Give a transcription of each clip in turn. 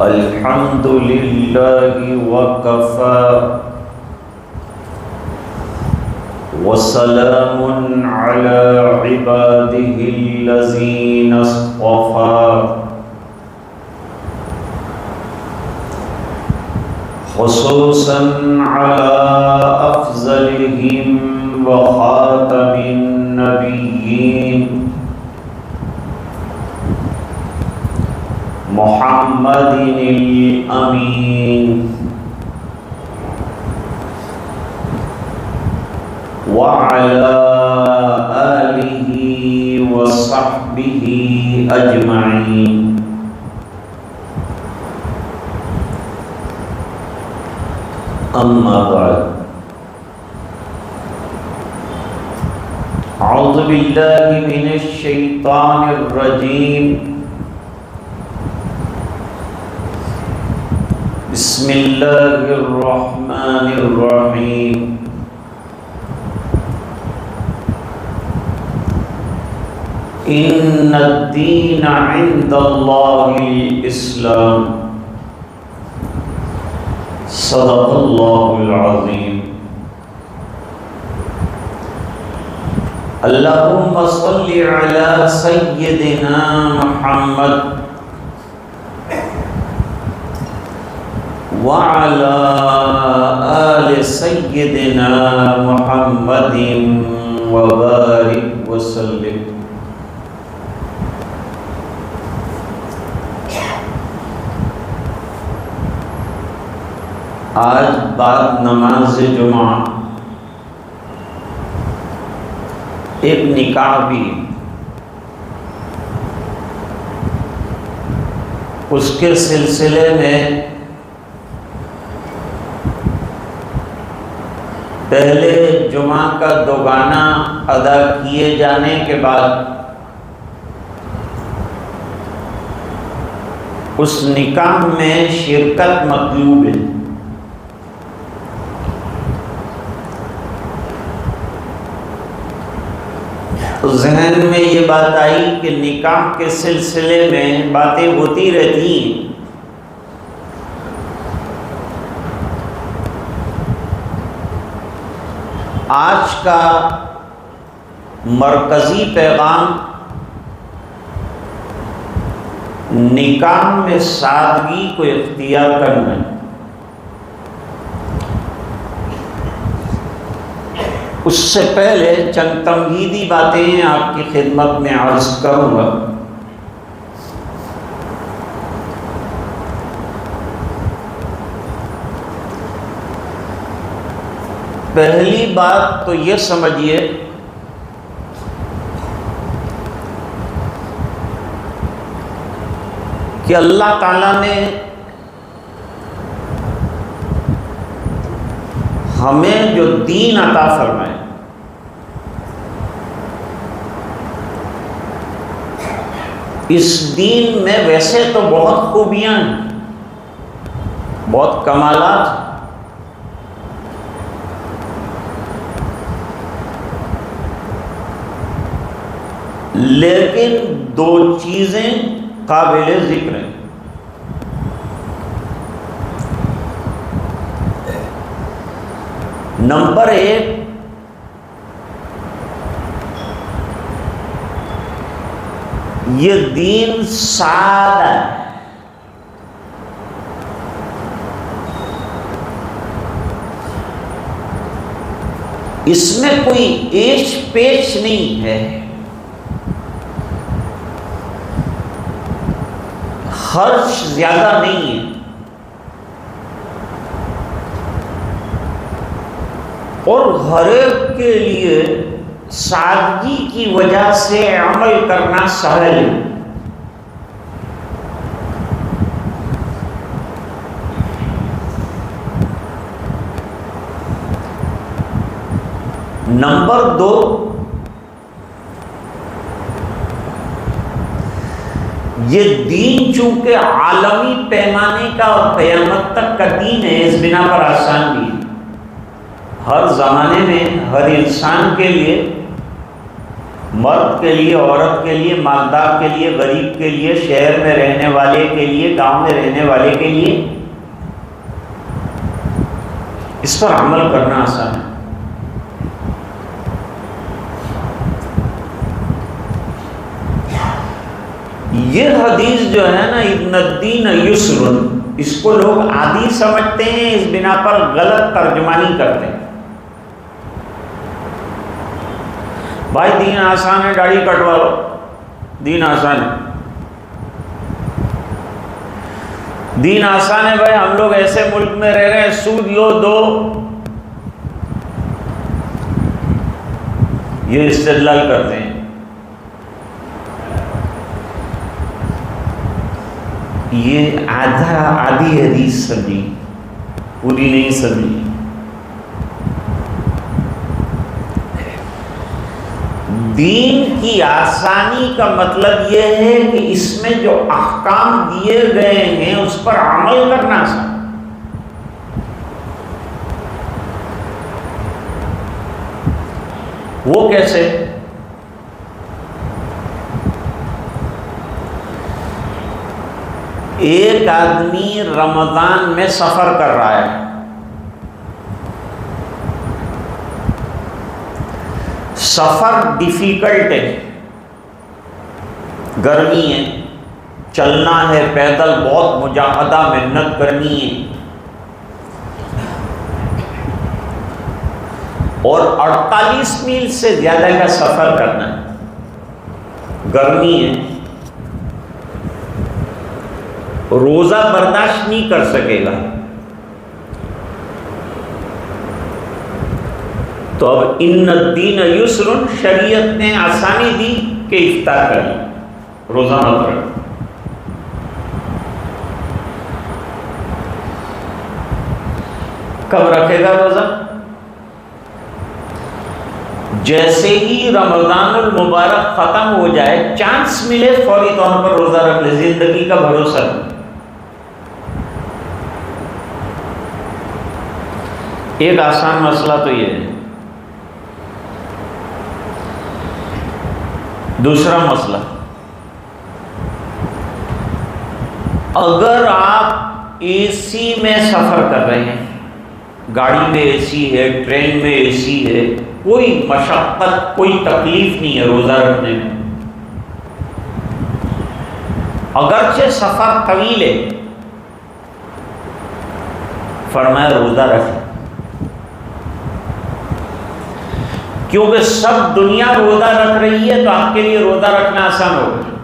الحمد لله وكفى وسلام على عباده الذين اصطفى خصوصا على أفضلهم وخاتم النبيين محمد الأمين وعلى آله وصحبه أجمعين. أما بعد، أعوذ بالله من الشيطان الرجيم. بسم الله الرحمن الرحيم. إن الدين عند الله الإسلام. صدق الله العظيم. اللهم صل على سيدنا محمد وعلى آل سيدنا محمد وبارك وسلم. آج بعد نماز جمعہ ایک نکاح بھی، اس کے سلسلے میں پہلے جمعہ کا دوگانہ ادا کیے جانے کے بعد اس نکاح میں شرکت مطلوب ہے. تو ذہن میں یہ بات آئی کہ نکاح کے سلسلے میں باتیں ہوتی رہتی ہیں. آج کا مرکزی پیغام نکاح میں سادگی کو اختیار کرنا ہے. اس سے پہلے چند تمہیدی باتیں آپ کی خدمت میں عرض کروں گا. پہلی بات تو یہ سمجھیے کہ اللہ تعالیٰ نے ہمیں جو دین عطا فرمائے، اس دین میں ویسے تو بہت خوبیاں ہیں، بہت کمالات ہیں، لیکن دو چیزیں قابل ذکر ہیں. نمبر ایک، یہ دین سادہ ہے. اس میں کوئی ایش پیش نہیں ہے، خرچ زیادہ نہیں ہے، اور ہر ایک کے لیے سادگی کی وجہ سے عمل کرنا سہل ہے. نمبر دو، یہ دین چونکہ عالمی پیمانے کا اور قیامت تک کا دین ہے، اس بنا پر آسان بھی ہے. ہر زمانے میں ہر انسان کے لیے مرد کے لیے، عورت کے لیے، مالدار کے لیے، غریب کے لیے، شہر میں رہنے والے کے لیے، گاؤں میں رہنے والے کے لیے، اس پر عمل کرنا آسان ہے۔ یہ حدیث جو ہے نا، ان الدین یسر، اس کو لوگ عادی سمجھتے ہیں، اس بنا پر غلط ترجمانی کرتے ہیں۔ بھائی دین آسان ہے، داڑھی کٹوا لو، دین آسان ہے، دین آسان ہے بھائی، ہم لوگ ایسے ملک میں رہ رہے ہیں، سود لو دو، یہ استدلال کرتے ہیں۔ یہ آدھی حدیث سمجھی، پوری نہیں سمجھی۔ دین کی آسانی کا مطلب یہ ہے کہ اس میں جو احکام دیے گئے ہیں اس پر عمل کرنا آسان۔ وہ کیسے؟ ایک آدمی رمضان میں سفر کر رہا ہے، سفر ڈیفیکلٹ ہے، گرمی ہے، چلنا ہے پیدل، بہت مجاہدہ محنت کرنی ہے، اور 48 میل سے زیادہ کا سفر کرنا ہے، گرمی ہے، روزہ برداشت نہیں کر سکے گا، تو اب ان الدین یسر، شریعت نے آسانی دی کہ افطار کریں، روزہ مت رکھو۔ کب رکھے گا روزہ؟ جیسے ہی رمضان المبارک ختم ہو جائے، چانس ملے فوری طور پر روزہ رکھ لے، زندگی کا بھروسہ نہیں۔ ایک آسان مسئلہ تو یہ ہے۔ دوسرا مسئلہ، اگر آپ اے سی میں سفر کر رہے ہیں، گاڑی میں اے سی ہے، ٹرین میں اے سی ہے، کوئی مشقت، کوئی تکلیف نہیں ہے روزہ رکھنے میں، اگرچہ سفر طویل ہے، فرمایا روزہ رکھیں، کیونکہ سب دنیا روزہ رکھ رہی ہے تو آپ کے لیے روزہ رکھنا آسان ہوگا،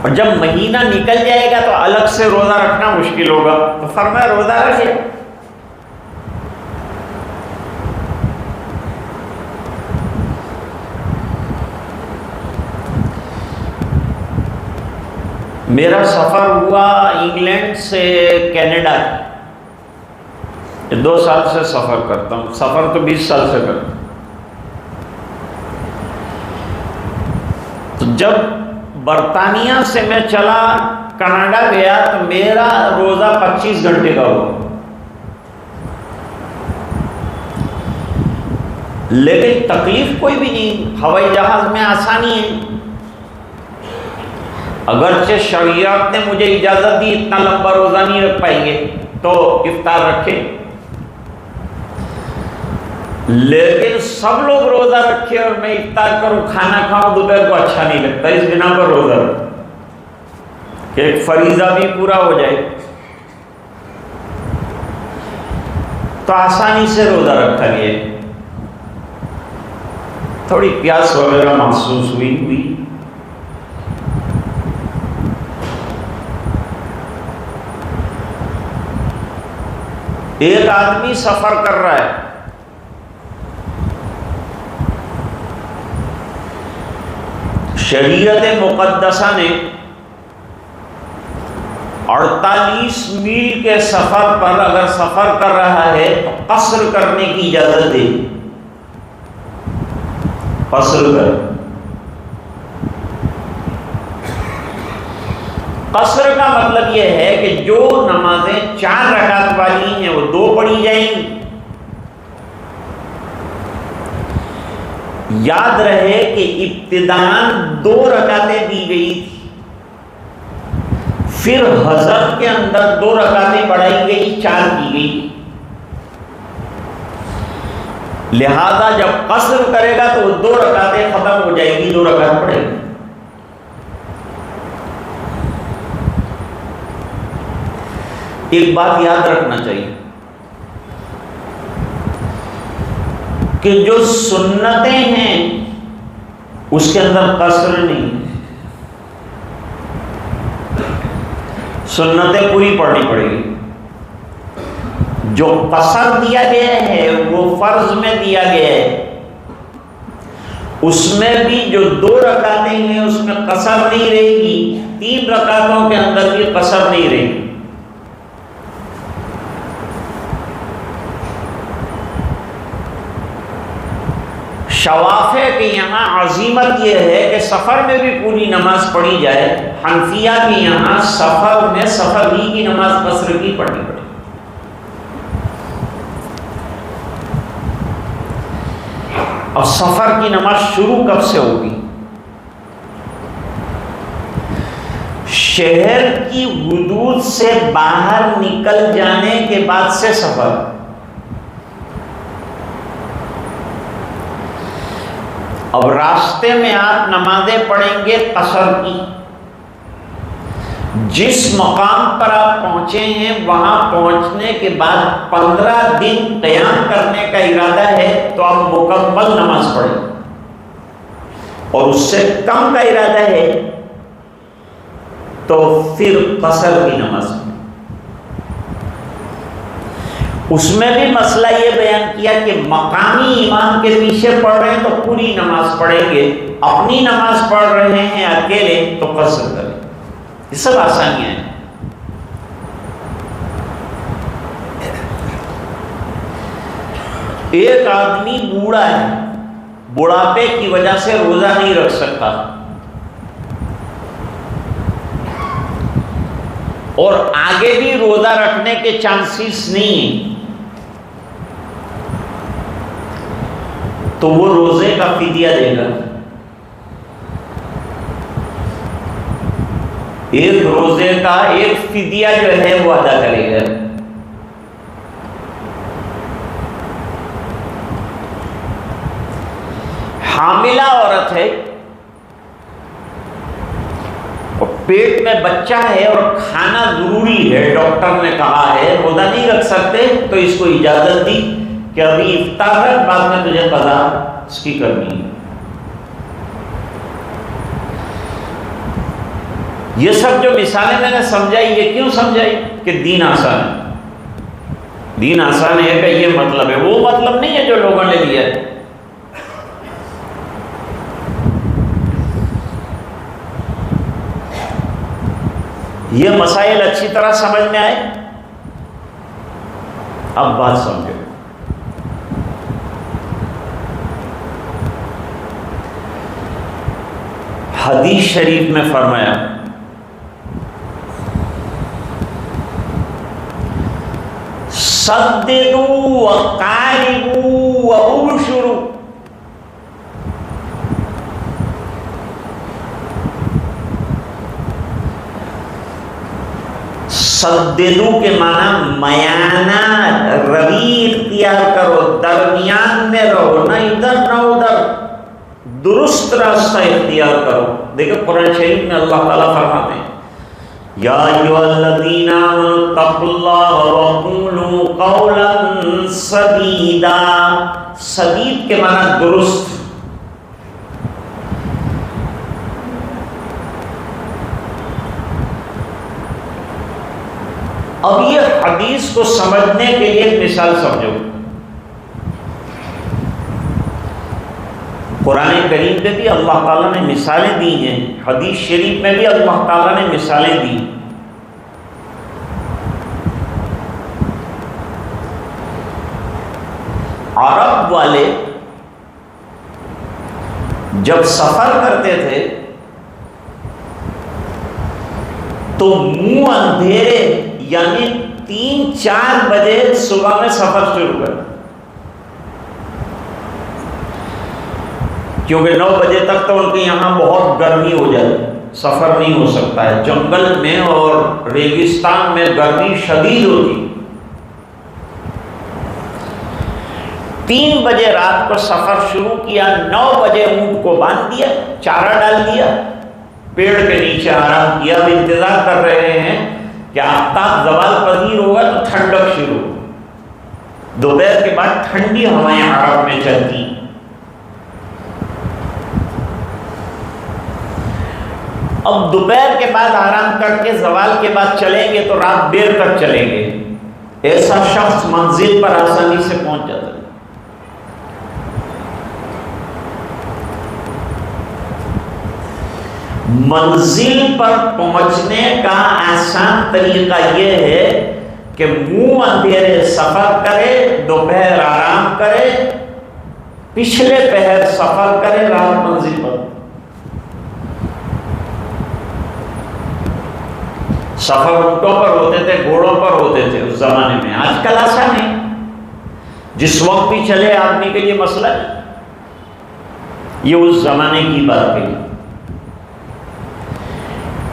اور جب مہینہ نکل جائے گا تو الگ سے روزہ رکھنا مشکل ہوگا، تو فرمایا روزہ رکھیں۔ میرا سفر ہوا انگلینڈ سے کینیڈا، 2 سال سے سفر کرتا ہوں، سفر تو 20 سال سے کرتا ہوں۔ تو جب برطانیہ سے میں چلا کینیڈا گیا تو میرا روزہ 25 گھنٹے کا ہوا، لیکن تکلیف کوئی بھی نہیں، ہوائی جہاز میں آسانی ہے، اگرچہ شریعت نے مجھے اجازت دی اتنا لمبا روزہ نہیں رکھ پائیں گے تو افطار رکھے، لیکن سب لوگ روزہ رکھے اور میں افطار کروں، کھانا کھاؤں دوپہر کو، اچھا نہیں لگتا، اس بنا پر روزہ رکھوں کہ ایک فریضہ بھی پورا ہو جائے، تو آسانی سے روزہ رکھا گیا، تھوڑی پیاس وغیرہ محسوس ہوئی۔ ایک آدمی سفر کر رہا ہے، شریعت مقدسہ نے 48 میل کے سفر پر اگر سفر کر رہا ہے تو قصر کرنے کی اجازت دے، قصر کر۔ قصر کا مطلب یہ ہے کہ جو نمازیں 4 رکعت والی ہیں وہ 2 پڑھی جائیں گی، یاد رہے کہ ابتداءً 2 رکعتیں دی گئی تھی، پھر حضرت کے اندر 2 رکعتیں بڑھائی گئی، 4 کی گئی۔ لہذا جب قصر کرے گا تو 2 رکعتیں ختم ہو جائے گی، 2 رکعت پڑھے گی۔ ایک بات یاد رکھنا چاہیے کہ جو سنتیں ہیں اس کے اندر قصر نہیں، سنتیں پوری پڑھنی پڑے گی۔ جو قصر دیا گیا ہے وہ فرض میں دیا گیا ہے، اس میں بھی جو 2 رکعتیں ہیں اس میں قصر نہیں رہے گی، 3 رکعتوں کے اندر بھی قصر نہیں رہے گی۔ شوافع کے یہاں عزیمت یہ ہے کہ سفر میں بھی پوری نماز پڑھی جائے، حنفیہ کے یہاں سفر میں سفر ہی کی نماز قصر کی پڑھنی پڑے۔ اب سفر کی نماز شروع کب سے ہوگی؟ شہر کی حدود سے باہر نکل جانے کے بعد سے سفر۔ اب راستے میں آپ نمازیں پڑھیں گے قصر کی، جس مقام پر آپ پہنچے ہیں وہاں پہنچنے کے بعد 15 دن قیام کرنے کا ارادہ ہے تو آپ مکمل نماز پڑھیں، اور اس سے کم کا ارادہ ہے تو پھر قصر کی نماز پڑھیں۔ اس میں بھی مسئلہ یہ بیان کیا کہ مقامی امام کے پیچھے پڑھ رہے ہیں تو پوری نماز پڑھیں گے، اپنی نماز پڑھ رہے ہیں اکیلے تو قصر کریں۔ یہ سب آسانیاں ہیں۔ ایک آدمی بوڑھا ہے، بڑھاپے کی وجہ سے روزہ نہیں رکھ سکتا اور آگے بھی روزہ رکھنے کے چانسز نہیں ہیں، تو وہ روزے کا فدیہ دے گا۔ ایک روزے کا ایک فدیہ جو ہے وہ ادا کرے گا۔ حاملہ عورت ہے اور پیٹ میں بچہ ہے اور کھانا ضروری ہے، ڈاکٹر نے کہا ہے روزہ نہیں رکھ سکتے، تو اس کو اجازت دی کہ ابھی افطار ہے، بعد میں تجھے قضا اس کی کرنی ہے۔ یہ سب جو مثالیں میں نے سمجھائی، یہ کیوں سمجھائی؟ کہ دین آسان ہے۔ دین آسان ہے کہ یہ مطلب ہے، وہ مطلب نہیں ہے جو لوگوں نے لیا ہے۔ یہ مسائل اچھی طرح سمجھ میں آئے؟ اب بات سمجھو۔ حدیث شریف میں فرمایا سددوا وقاربوا وابشروا، سددوا کے معنی میانہ روی اختیار کرو، درمیان میں رہو، نہ ادھر نہ ادھر، درست راستہ اختیار کرو۔ دیکھو قرآن شریف میں اللہ تعالیٰ فرماتے ہیں یا ایھا الذین آمنوا اتقوا اللہ وقولوا قولا سدیدا۔ سدید کے معنی درست۔ اب یہ حدیث کو سمجھنے کے لیے ایک مثال سمجھو۔ قرآن کریم میں بھی اللہ تعالیٰ نے مثالیں دی ہیں، حدیث شریف میں بھی اللہ تعالیٰ نے مثالیں دی۔ عرب والے جب سفر کرتے تھے تو منہ اندھیرے یعنی 3-4 بجے صبح میں سفر شروع کر، کیونکہ 9 بجے تک تو ان کے یہاں بہت گرمی ہو جائے، سفر نہیں ہو سکتا ہے، جنگل میں اور ریگستان میں گرمی شدید ہوتی۔ 3 بجے رات کو سفر شروع کیا، 9 بجے اونٹ کو باندھ دیا، چارہ ڈال دیا، پیڑ کے نیچے آرام کیا۔ اب انتظار کر رہے ہیں کہ آفتاب زوال پذیر ہوگا تو ٹھنڈک شروع ہو۔ دوپہر کے بعد ٹھنڈی ہوائیں عرب میں چلتی، اب دوپہر کے بعد آرام کر کے زوال کے بعد چلیں گے تو رات دیر تک چلیں گے۔ ایسا شخص منزل پر آسانی سے پہنچ جاتا ہے۔ منزل پر پہنچنے کا آسان طریقہ یہ ہے کہ منہ اندھیرے سفر کرے، دوپہر آرام کرے، پچھلے پہر سفر کرے، رات منزل پر۔ سفر اونٹوں پر ہوتے تھے، گھوڑوں پر ہوتے تھے اس زمانے میں، آج کل آسان ہے، جس وقت بھی چلے آدمی کے لیے مسئلہ ہے۔ یہ اس زمانے کی بات ہے۔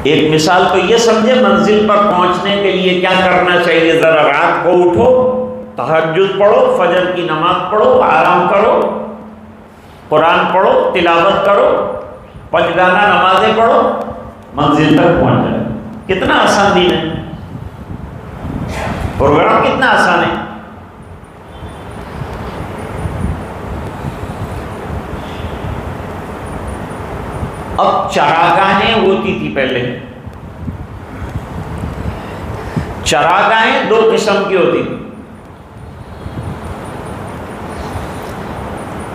ایک مثال تو یہ سمجھے منزل پر پہنچنے کے لیے کیا کرنا چاہیے، ذرا رات کو اٹھو، تہجد پڑھو، فجر کی نماز پڑھو، آرام کرو، قرآن پڑھو، تلاوت کرو، 5 گانا نمازیں پڑھو، منزل تک پہنچ جائے۔ کتنا آسان دین ہے، پروگرام کتنا آسان ہے۔ اب چراگاہیں ہوتی تھی پہلے، چراگاہیں 2 قسم کی ہوتی تھی۔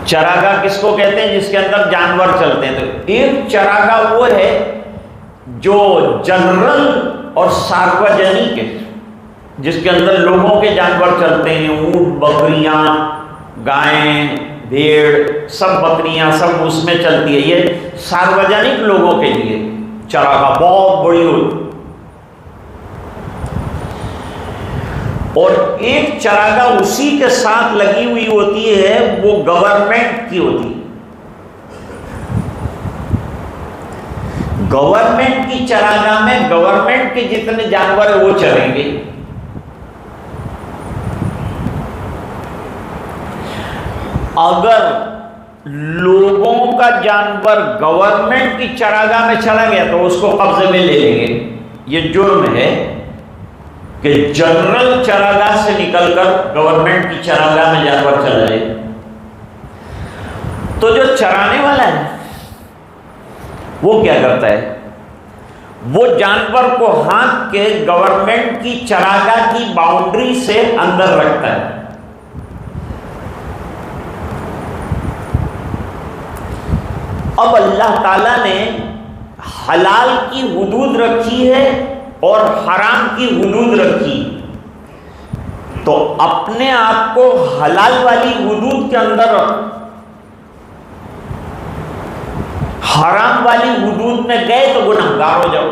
چراگاہ کس کو کہتے ہیں؟ جس کے اندر جانور چلتے ہیں۔ تو ایک چراگاہ وہ ہے جو جنرل اور ساروجنک ہے، جس کے اندر لوگوں کے جانور چلتے ہیں، اونٹ، بکریاں، گائیں، بھیڑ، سب بکریاں سب اس میں چلتی ہے۔ یہ ساروجنک لوگوں کے لیے چراگاہ بہت بڑی ہوتی۔ اور ایک چراگاہ اسی کے ساتھ لگی ہوئی ہوتی ہے، وہ گورنمنٹ کی ہوتی ہے۔ گورنمنٹ کی چراگاہ میں گورنمنٹ کے جتنے جانور ہیں وہ چریں گے۔ اگر لوگوں کا جانور گورنمنٹ کی چراگاہ میں چلا گیا تو اس کو قبضے میں لے لیں گے۔ یہ جرم ہے کہ جنرل چراگاہ سے نکل کر گورنمنٹ کی چراگاہ میں جانور چلا جائے۔ تو جو چرانے والا ہے وہ کیا کرتا ہے؟ وہ جانور کو ہانک کے گورنمنٹ کی چراگاہ کی باؤنڈری سے اندر رکھتا ہے۔ اب اللہ تعالیٰ نے حلال کی حدود رکھی ہے اور حرام کی حدود رکھی، تو اپنے آپ کو حلال والی حدود کے اندر رکھو۔ حرام والی حدود میں گئے تو گنہگار ہو جاؤ۔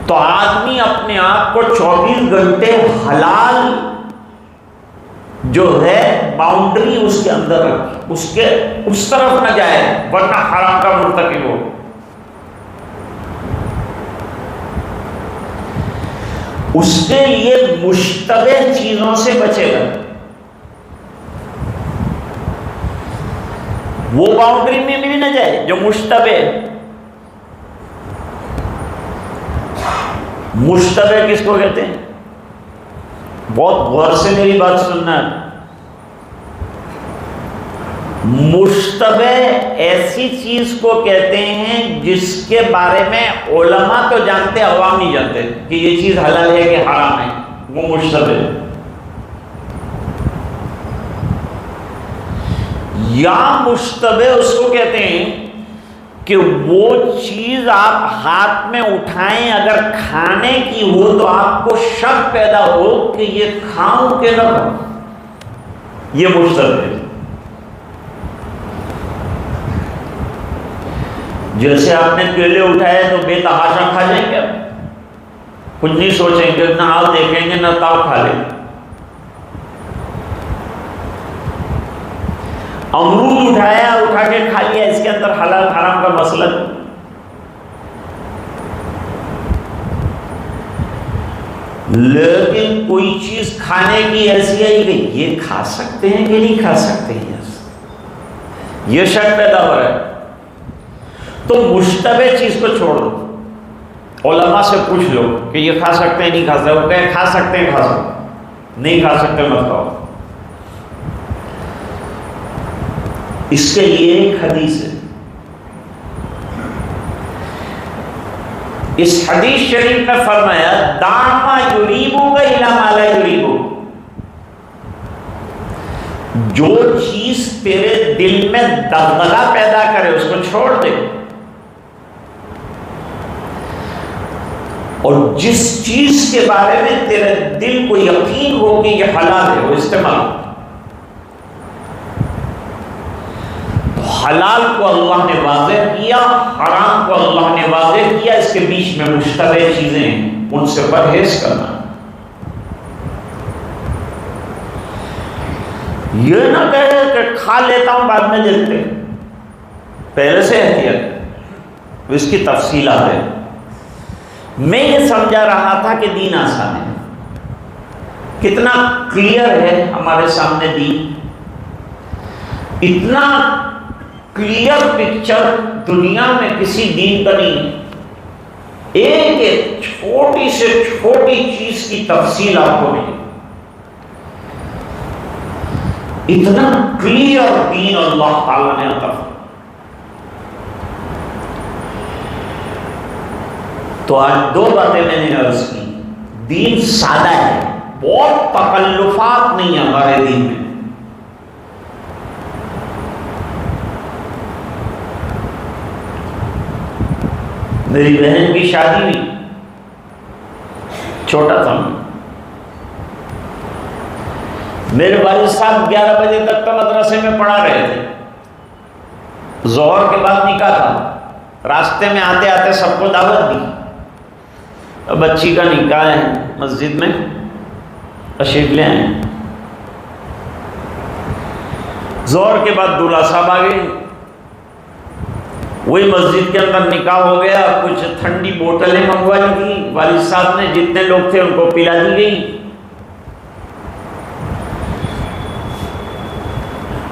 تو آدمی اپنے آپ کو 24 گھنٹے حلال جو ہے باؤنڈری اس کے اندر رکھے، اس طرف نہ جائے ورنہ حرام کا مرتکب ہو۔ اس کے لیے مشتبہ چیزوں سے بچے گا، وہ باؤنڈری میں بھی نہ جائے جو مشتبہ۔ مشتبہ کس کو کہتے ہیں؟ بہت غور سے میری بات سننا ہے۔ مشتبہ ایسی چیز کو کہتے ہیں جس کے بارے میں علماء تو جانتے، عوام نہیں جانتے کہ یہ چیز حلال ہے کہ حرام ہے، وہ مشتبہ ہے۔ یا مشتبہ اس کو کہتے ہیں کہ وہ چیز آپ ہاتھ میں اٹھائیں اگر کھانے کی ہو تو آپ کو شک پیدا ہو کہ یہ کھاؤں کہ نہ کھاؤں، یہ مشتبہ ہے۔ جیسے آپ نے کیلے اٹھائے تو بے تحاشا کھا جائیں گے، کچھ نہیں سوچیں گے، نہ آپ دیکھیں گے نہ تاؤ کھا لیں گے۔ امرود اٹھایا، اٹھا کے کھا لیا، اس کے اندر حلال حرام کا مسئلہ نہیں۔ لیکن کوئی چیز کھانے کی ایسی ہے کہ یہ کھا سکتے ہیں کہ نہیں کھا سکتے ہیں، یہ شک پیدا ہو رہا ہے، تو مشتبہ چیز کو چھوڑ دو، علماء سے پوچھ لو کہ یہ کھا سکتے ہیں نہیں کھا سکتے، وہ کہے کھا سکتے ہیں، کھا سکتے نہیں کھا سکتے مت کھاؤ۔ اس کے لیے ایک حدیث ہے، اس حدیث شریف میں فرمایا دع ما یریبک الی ما لا یریبک، جو چیز تیرے دل میں دغدغہ پیدا کرے اس کو چھوڑ دے، اور جس چیز کے بارے میں تیرے دل کو یقین ہو کہ یہ حلال ہے وہ استعمال ہو۔ حلال کو اللہ نے واضح کیا، حرام کو اللہ نے واضح کیا، اس کے بیچ میں مشتبہ چیزیں ہیں، ان سے پرہیز کرنا۔ یہ نہ کہے کہ کھا لیتا ہوں بعد میں دیکھتے، پہلے سے احتیاط۔ اس کی تفصیلات ہے۔ میں یہ سمجھا رہا تھا کہ دین آسان ہے، کتنا کلیئر ہے ہمارے سامنے دین، اتنا کلیئر پکچر دنیا میں کسی دین کا نہیں۔ ایک ایک چھوٹی سے چھوٹی چیز کی تفصیل آپ کو ملے، اتنا کلیئر دین اللہ تعالیٰ نے عطا فرمایا۔ تو آج دو باتیں میں نے عرض کی، دین سادہ ہے، بہت تکلفات نہیں ہے ہمارے دین میں۔ میری بہن کی شادی ہوئی، چھوٹا تھا میں، میرے والد صاحب 11 بجے تک تو مدرسے میں پڑھا رہے تھے، ظہر کے بعد نکاح تھا، راستے میں آتے آتے سب کو دعوت دی، اب بچی کا نکاح ہے، مسجد میں تشریف لے آئے۔ ظہر کے بعد دولہا صاحب آ گئے، وہی مسجد کے اندر نکاح ہو گیا، کچھ ٹھنڈی بوتلیں منگوائی تھی والد صاحب نے، جتنے لوگ تھے ان کو پلا دی گئی۔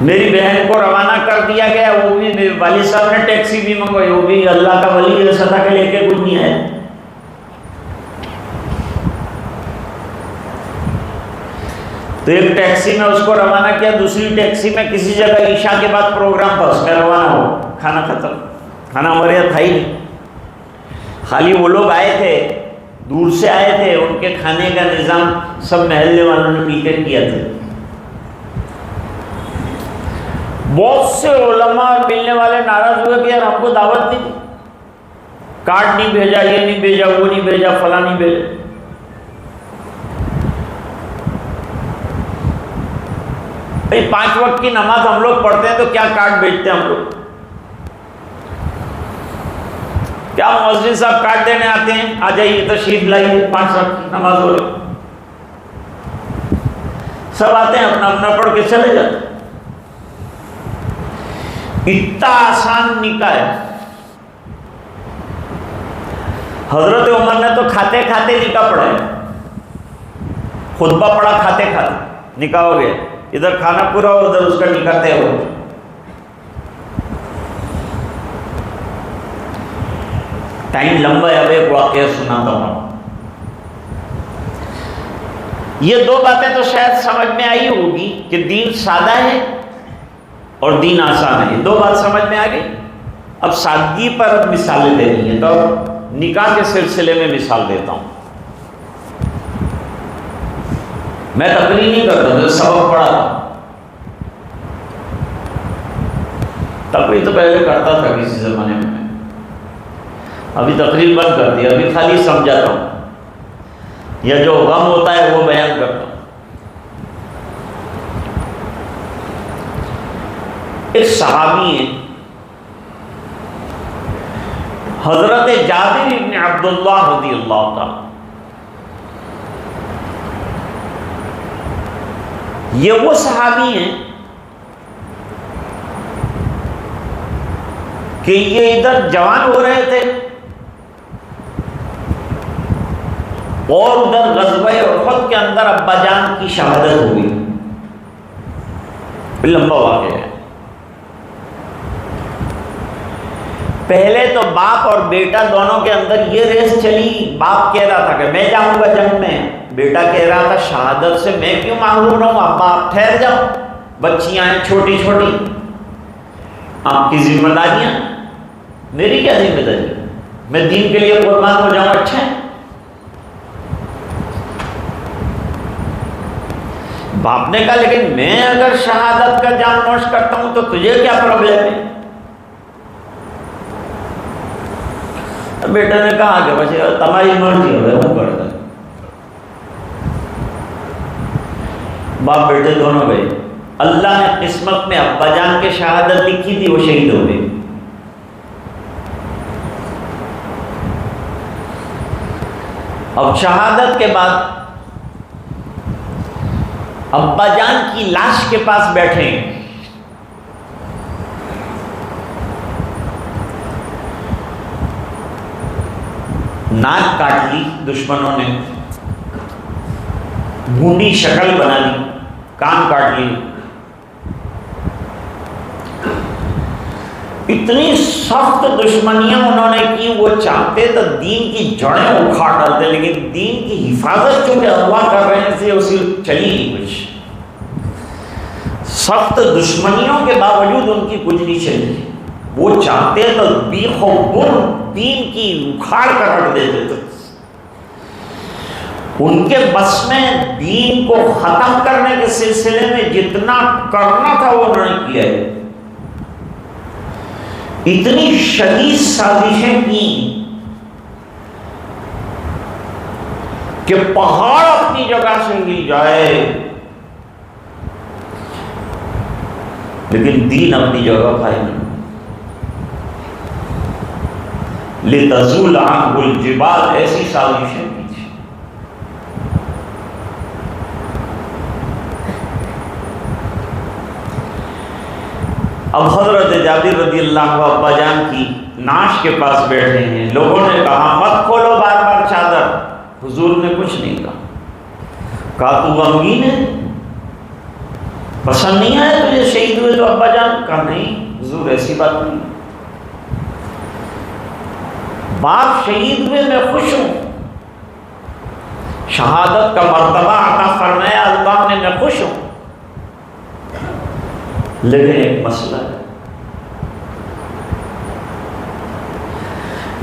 میری بہن کو روانہ کر دیا گیا، وہ بھی والد صاحب نے ٹیکسی بھی منگوائی، وہ بھی اللہ کا ولی ایسا تھا کہ لے کے کچھ نہیں آیا۔ تو ایک ٹیکسی میں اس کو روانہ کیا، دوسری ٹیکسی میں کسی جگہ عشاء کے بعد پروگرام تھا، اس میں روانہ ہو، کھانا ختم، کھانا ہمارے یہاں تھا ہی نہیں، خالی وہ لوگ آئے تھے، دور سے آئے تھے، ان کے کھانے کا نظام سب محلے والوں نے مل کر کیا تھا۔ بہت سے علماء ملنے والے ناراض ہوئے کہ یار ہم کو دعوت نہیں دی، کارڈ نہیں بھیجا، یہ نہیں بھیجا، وہ نہیں بھیجا، فلاں نہیں بھیجا۔ بھئی 5 وقت کی نماز ہم لوگ پڑھتے ہیں تو کیا کارڈ بھیجتے ہیں ہم لوگ؟ کیا مؤذن صاحب کارڈ دینے آتے ہیں، آ جائیے تشریف لائیے، 5 وقت کی نماز ہو رہی، سب آتے ہیں اپنا اپنا پڑھ کے چلے جاتے ہیں۔ اتنا آسان نکاح ہے، حضرت عمر نے تو کھاتے کھاتے نکاح پڑھا ہے، خطبہ پڑھا کھاتے کھاتے، نکاح ہو گیا، ادھر کھانا پورا ہو ادھر اس کا نکاح طے ہو۔ ٹائم لمبا ہے، اب ایک واقعہ سناتا ہوں۔ یہ 2 باتیں تو شاید سمجھ میں آئی ہوگی کہ دین سادہ ہے اور دین آسان ہے، 2 بات سمجھ میں آ گئی۔ اب سادگی پر اب مثالیں دینی ہیں، تو نکاح کے سلسلے میں مثال دیتا ہوں۔ میں تقریر نہیں کرتا تھا، سبق پڑھا تھا، تقریر تو پہلے کرتا تھا کسی زمانے میں، ابھی تقریر بند کر دیا، ابھی خالی سمجھاتا ہوں، یا جو غم ہوتا ہے وہ بیان کرتا ہوں۔ ایک صحابی ہیں حضرت جابر بن عبداللہ رضی اللہ تعالی، یہ وہ صحابی ہیں کہ یہ ادھر جوان ہو رہے تھے اور ادھر غزوہ احد کے اندر ابا جان کی شہادت ہوئی. لمبا واقعہ ہے. پہلے تو باپ اور بیٹا دونوں کے اندر یہ ریس چلی. باپ کہہ رہا تھا کہ میں جاؤں گا جنگ میں، بیٹا کہہ رہا تھا شہادت سے میں کیوں محروم رہوں. ابا آپ ٹھہر جاؤ، بچیاں ہیں چھوٹی چھوٹی، آپ کی ذمہ داریاں، میری کیا ذمہ داری، میں دین کے لیے قربان ہو جاؤں. اچھا ہے. باپ نے کہا لیکن میں اگر شہادت کا جام نوش کرتا ہوں تو تجھے کیا پرابلم ہے. بیٹا نے کہا کہ بس تمہاری مرضی ہے وہ کر دیں. باپ بیٹے دونوں گئے. اللہ نے قسمت میں ابا جان کے شہادت لکھی تھی، وہ شہید ہو گئے. اب شہادت کے بعد ابا جان کی لاش کے پاس بیٹھے، ناک کاٹ لی دشمنوں نے، بھونڈی شکل بنا لی، کان کاٹ لی. اتنی سخت دشمنیاں انہوں نے کی، وہ چاہتے تو دین کی جڑیں اکھاڑ ڈالتے، لیکن دین کی حفاظت چونکہ اللہ کر رہے تھے اسی چلی نہیں کچھ. سخت دشمنیوں کے باوجود ان کی کچھ نہیں چلی. وہ چاہتے تو بیخ و بن دین کی اکھاڑ کر رکھ دیتے تھے. ان کے بس میں دین کو ختم کرنے کے سلسلے میں جتنا کرنا تھا وہ انہوں نے کیا ہے. اتنی شدید سازشیں کی کہ پہاڑ اپنی جگہ سے ہل جائے لیکن دین اپنی جگہ قائم نہیں. لِتَزُولَ عَنْهُ الْجِبَالُ، ایسی سازشیں کی تھی. اب حضرت جابر رضی اللہ عنہ ابا جان کی نعش کے پاس بیٹھے ہیں. لوگوں نے کہا مت کھولو بار بار چادر. حضور نے کچھ نہیں کہا تو غمگین ہے، پسند نہیں آیا تجھے شہید ہوئے تو ابا جان؟ کہا نہیں حضور ایسی بات نہیں، باپ شہید ہوئے میں خوش ہوں، شہادت کا مرتبہ عطا فرمایا اللہ نے، میں خوش ہوں، لیکن ایک مسئلہ ہے،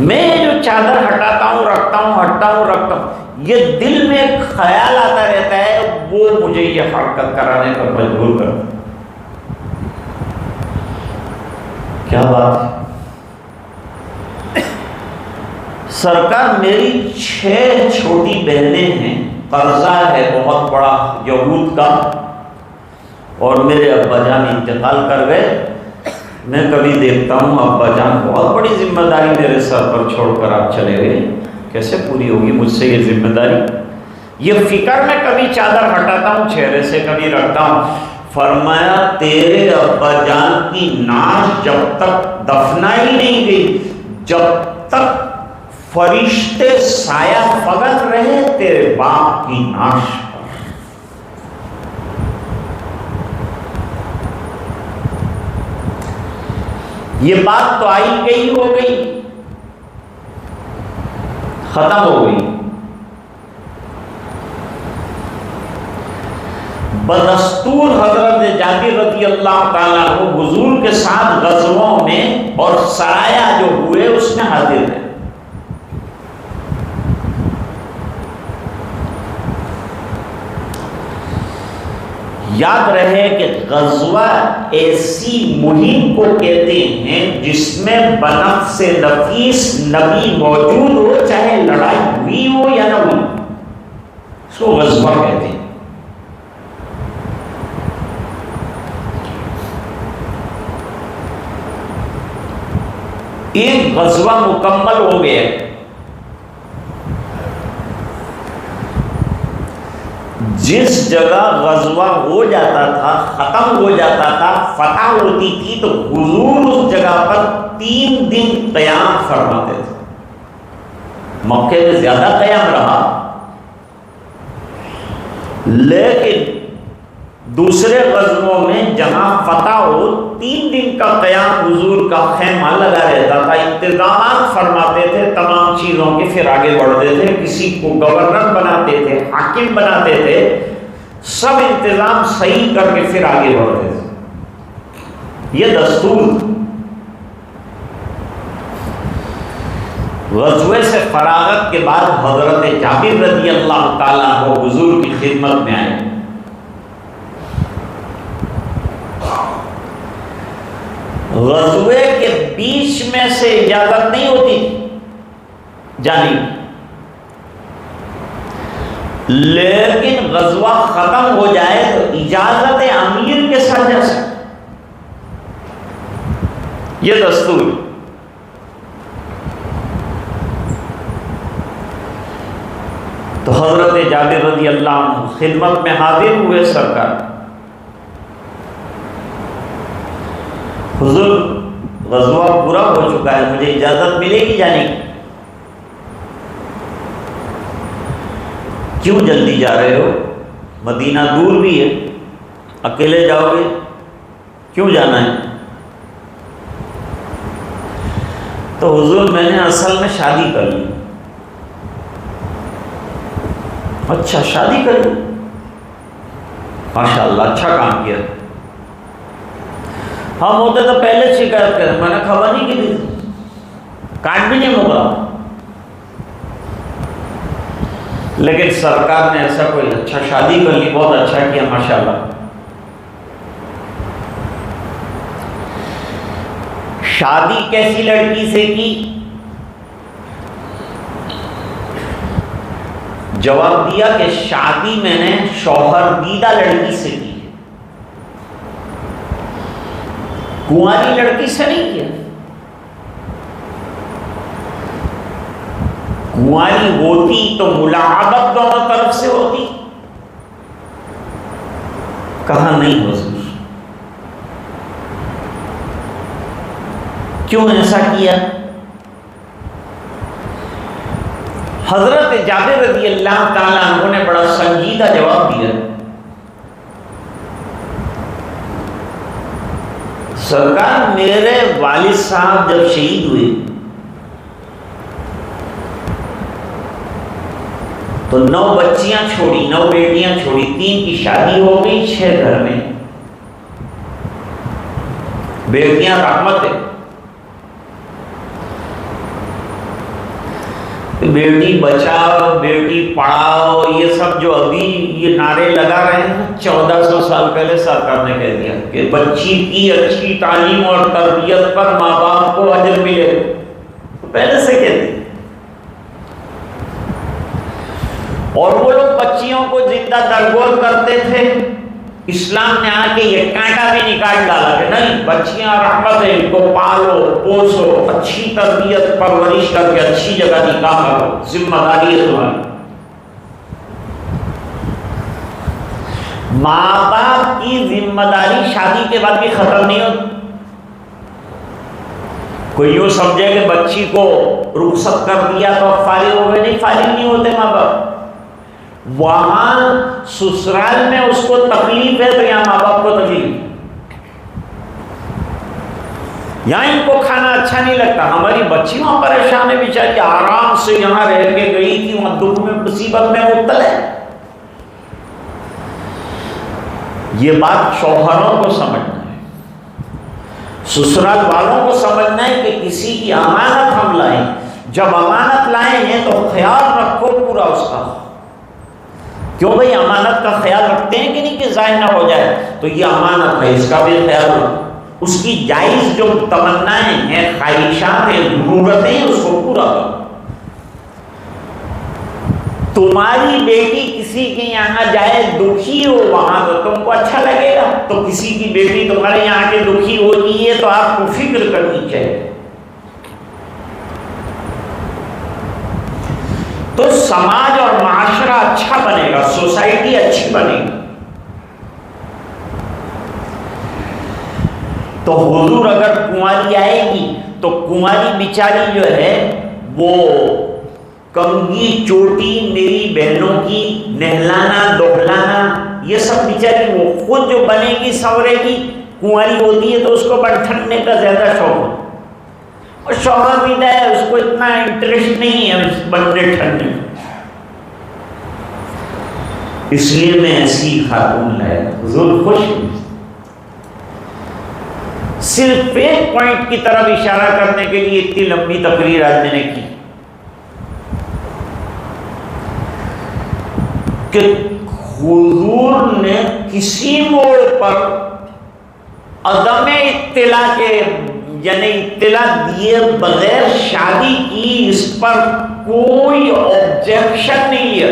میں جو چادر ہٹاتا ہوں رکھتا ہوں یہ دل میں ایک خیال آتا رہتا ہے، وہ مجھے یہ حرکت کرانے پر مجبور کر. کیا بات ہے سرکار، میری 6 چھوٹی بہنیں ہیں، قرضہ ہے بہت بڑا یہود کا، اور میرے ابا جان انتقال کر گئے. میں کبھی دیکھتا ہوں ابا جان بہت بڑی ذمہ داری میرے سر پر چھوڑ کر آپ چلے گئے، کیسے پوری ہوگی مجھ سے یہ ذمہ داری. یہ فکر میں کبھی چادر ہٹاتا ہوں چہرے سے، کبھی رکھتا ہوں. فرمایا تیرے ابا جان کی نعش جب تک دفنائی نہیں گئی، جب تک فرشتے سایہ فگن رہے تیرے باپ کی نعش. یہ بات تو آئی گئی ہو گئی، ختم ہو گئی. بدستور حضرت جابر رضی اللہ تعالیٰ عنہ حضور کے ساتھ غزووں میں اور سرایہ جو ہوئے اس میں حاضر ہے. یاد رہے کہ غزوہ ایسی مہم کو کہتے ہیں جس میں بنفس نفیس نبی موجود ہو، چاہے لڑائی ہوئی ہو یا نہ ہوئی، اس کو غزوہ کہتے ہیں. ایک غزوہ مکمل ہو گیا، جس جگہ غزوہ ہو جاتا تھا، ختم ہو جاتا تھا، فتح ہوتی تھی، تو حضور اس جگہ پر 3 دن قیام فرماتے تھے۔ مکے میں زیادہ قیام رہا، لیکن دوسرے غزووں میں جہاں فتح ہو 3 دن کا قیام حضور کا خیمہ لگا رہتا تھا، انتظامات فرماتے تھے تمام چیزوں کے، پھر آگے بڑھتے تھے، کسی کو گورنر بناتے تھے، حاکم بناتے تھے، سب انتظام صحیح کر کے پھر آگے بڑھتے تھے۔ یہ دستور۔ غزوے سے فراغت کے بعد حضرت جابر رضی اللہ تعالیٰ عنہ حضور کی خدمت میں آئے۔ غزوے کے بیچ میں سے اجازت نہیں ہوتی جانی، لیکن غزوہ ختم ہو جائے تو اجازت امیر کے ساتھ جا سکتے، یہ دستور۔ تو حضرت جابر رضی اللہ عنہ خدمت میں حاضر ہوئے سرکار، حضور غزوہ پورا ہو چکا ہے، مجھے اجازت ملے گی جانے کی؟ کیوں جلدی جا رہے ہو؟ مدینہ دور بھی ہے، اکیلے جاؤ گے، کیوں جانا ہے؟ تو حضور میں نے اصل میں شادی کر لی۔ اچھا شادی کر لی، ماشاءاللہ اچھا کام کیا۔ ہم ہوتے تو پہلے شکایت کریں، میں نے خبر نہیں کی تھی، کارڈ بھی نہیں موکلا۔ لیکن سرکار نے ایسا کوئی، اچھا شادی کر لی، بہت اچھا کیا ماشاءاللہ۔ شادی کیسی لڑکی سے کی؟ جواب دیا کہ شادی میں نے شوہر دیدہ لڑکی سے کی، کنواری لڑکی سے نہیں کیا۔ کنواری ہوتی تو ملاعبت دونوں طرف سے ہوتی، کہا نہیں حضور۔ کیوں ایسا کیا؟ حضرت جابر رضی اللہ تعالیٰ عنہ نے بڑا سنجیدہ جواب دیا۔ سرکار میرے والد صاحب جب شہید ہوئے تو 9 بچیاں چھوڑی، 9 بیٹیاں چھوڑی، 3 کی شادی ہو گئی، 6 گھر میں۔ بیٹیاں رحمت ہے، بیٹی بچاؤ، بیٹی پڑھاؤ، یہ سب جو ابھی یہ نعرے لگا رہے ہیں، 1400 سال پہلے سرکار نے کہہ دیا کہ بچی کی اچھی تعلیم اور تربیت پر ماں باپ کو اجر ملے، پہلے سے کہتے۔ اور وہ لوگ بچیوں کو زندہ درگور کرتے تھے، اسلام نے آ کے یہ کانٹا بھی نکال ڈالا کہ نہیں، بچیاں رحمت ہے، ان کو پالو پوسو، اچھی تربیت پرورش کر کے اچھی جگہ نکاح کرو، ذمہ داری ہے تمہاری۔ ماں باپ کی ذمہ داری شادی کے بعد بھی ختم نہیں ہوتی۔ کوئی یوں سمجھے کہ بچی کو رخصت کر دیا تو فارغ ہو گئے، نہیں، فارغ نہیں ہوتے ماں باپ۔ وہاں سسرال میں اس کو تکلیف ہے تو یہاں ماں باپ کو تکلیف، یہاں ان کو کھانا اچھا نہیں لگتا، ہماری بچی وہاں پریشان ہے بیچاری، آرام سے یہاں رہ کے گئی تھی، وہاں دکھ میں مصیبت میں مبتلا ہے۔ یہ بات شوہروں کو سمجھنا ہے، سسرال والوں کو سمجھنا ہے کہ کسی کی امانت ہم لائیں، جب امانت لائے ہیں تو خیال رکھو پورا اس کا۔ کیوں بھائی امانت کا خیال رکھتے ہیں کہ نہیں کہ ضائع نہ ہو جائے، تو یہ امانت ہے، اس کا بھی خیال رکھو، اس کی جائز جو تمنائیں ہیں، خواہشات ہیں، ضرورتیں ہیں، اس کو پورا کرو۔ تمہاری بیٹی کسی کے یہاں جائے دکھی ہو وہاں تو تم کو اچھا لگے گا، تو کسی کی بیٹی تمہارے یہاں کے دکھی ہوتی ہے تو آپ کو فکر کرنی چاہیے۔ تو سماج اور معاشرہ اچھا بنے گا، سوسائٹی اچھی بنے گی۔ تو حضور اگر کنواری آئے گی تو کنواری بیچاری جو ہے وہ کنگھی چوٹی میری بہنوں کی نہلانا دہلانا یہ سب بیچاری وہ خود جو بنے گی سنورے گی، کنواری ہوتی ہے تو اس کو بنٹھننے کا زیادہ شوق ہے، اور شوہر بھی ہے اس کو اتنا انٹرسٹ نہیں ہے اس بننے ٹھننے، اس لیے میں ایسی خاتون لایا۔ حضور خوش ہوئی، صرف ایک پوائنٹ کی طرف اشارہ کرنے کے لیے اتنی لمبی تقریر آج میں نے کی کہ حضور نے کسی موڑ پر عدم اطلاع کے یعنی اطلاع دیے بغیر شادی کی، اس پر کوئی آبجیکشن نہیں لیا۔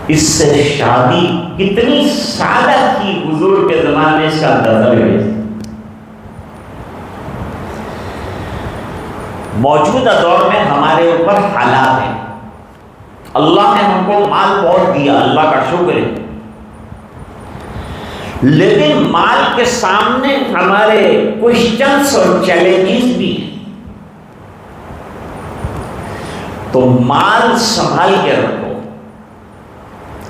اس سے شادی کتنی سادہ تھی حضور کے زمانے سے اندازہ لگے۔ موجودہ دور میں ہمارے اوپر حالات ہیں، اللہ نے ہم کو مال بہت دیا، اللہ کا شکر ہے، لیکن مال کے سامنے ہمارے کوشچنس اور چیلنجز بھی ہیں، تو مال سنبھال کے رکھو۔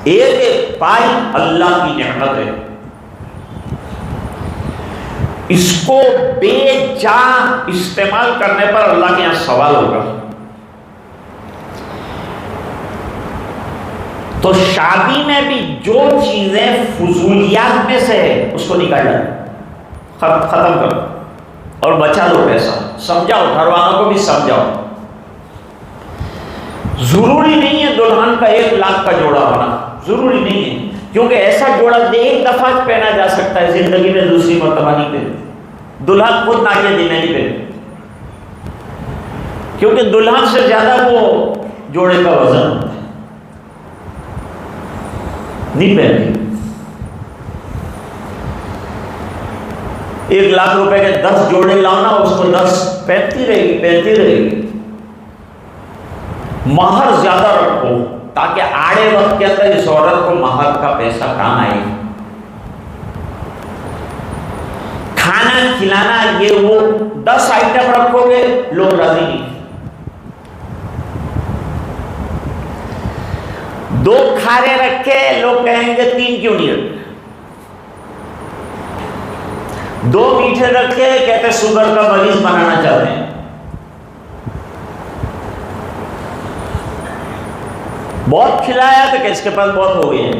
ایک ایک پائی اللہ کی نعمت ہے، اس کو بے جا استعمال کرنے پر اللہ کے یہاں سوال ہوگا۔ تو شادی میں بھی جو چیزیں فضولیات میں سے ہے اس کو نکالنا، ختم کرو اور بچا لو پیسہ، سمجھاؤ گھر والوں کو بھی سمجھاؤ۔ ضروری نہیں ہے دلہن کا 1 لاکھ کا جوڑا ہونا، ضروری نہیں ہے، کیونکہ ایسا جوڑا ایک دفعہ پہنا جا سکتا ہے، زندگی میں دوسری مرتبہ نہیں پہنے۔ دلہن خود ناچے دی میں نہیں پہنے، کیونکہ دلہن سے زیادہ وہ جوڑے کا وزن ہوتا ہے، نہیں پہنتی۔ 1 لاکھ روپے کے 10 جوڑے لاؤ نا، اس کو 10 پہنتی رہے گی۔ مہر زیادہ رکھو تاکہ آڑے وقت کے اندر اس عورت کو مہر کا پیسہ کام آئے۔ کھانا کھلانا یہ وہ 10 آئٹم رکھو گے لوگ راضی نہیں، 2 کھارے رکھے لوگ کہیں گے 3 کیوں نہیں رکھے، 2 میٹھے رکھے کہتے شوگر کا مریض بنانا چاہتے ہیں، بہت کھلایا تو کہ اس کے پاس بہت ہو گئے،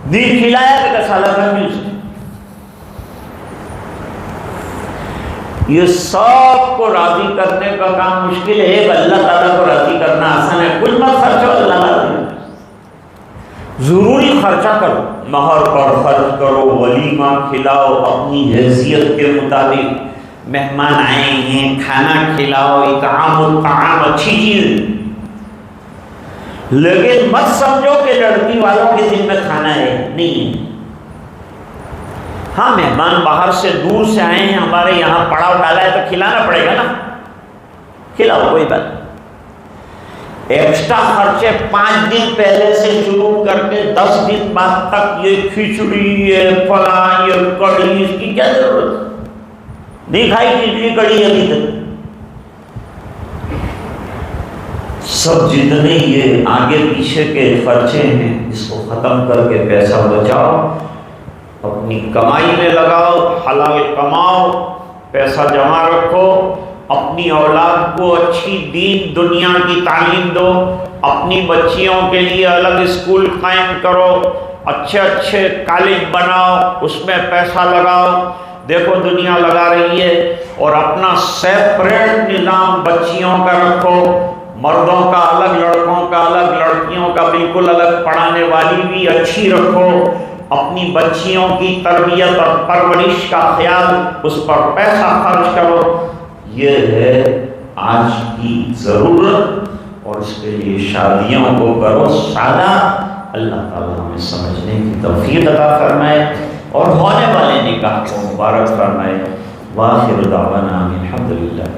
نہیں کھلایا تو کہ سالہ بھر بھی اس نے۔ یہ سب کو راضی کرنے کا کام مشکل ہے، ایک اللہ تعالیٰ کو راضی کرنا آسان ہے۔ کچھ مت خرچ ہو، اللہ راضی، ضروری خرچہ کرو، مہر پر خرچ کرو، ولیمہ کھلاؤ اپنی حیثیت کے مطابق، مہمان آئے ہیں کھانا کھلاؤ، اطعام الطعام اچھی چیز، لیکن مت سمجھو کہ لڑکی والوں کے دل میں کھانا ہے، نہیں۔ ہاں مہمان باہر سے دور سے آئے ہیں، ہمارے یہاں پڑاؤ ڈالا ہے تو کھلانا پڑے گا نا، کھلاؤ کوئی بات۔ ایکسٹرا خرچے 5 دن پہلے سے شروع کر کے 10 دن بعد تک یہ کھچڑی، یہ فلاں، یہ کڑی، اس کی کیا ضرورت؟ نہیں کھائی کھچڑی کڑی ابھی تک، سب جتنے یہ آگے پیچھے کے خرچے ہیں اس کو ختم کر کے پیسہ بچاؤ، اپنی کمائی میں لگاؤ، حلال کماؤ، پیسہ جمع رکھو، اپنی اولاد کو اچھی دین دنیا کی تعلیم دو، اپنی بچیوں کے لیے الگ اسکول قائم کرو، اچھے اچھے کالج بناؤ، اس میں پیسہ لگاؤ، دیکھو دنیا لگا رہی ہے، اور اپنا سیپریٹ نظام بچیوں کا رکھو، مردوں کا الگ، لڑکوں کا الگ، لڑکیوں کا بالکل الگ، پڑھانے والی بھی اچھی رکھو، اپنی بچیوں کی تربیت اور پرورش کا خیال، اس پر پیسہ خرچ کرو۔ یہ ہے آج کی ضرورت، اور اس کے لیے شادیوں کو کرو سادہ۔ اللہ تعالیٰ ہمیں سمجھنے کی توفیق عطا فرمائے اور ہونے والے نکاح کو مبارک فرمائے۔ وآخر دعوانا الحمدللہ۔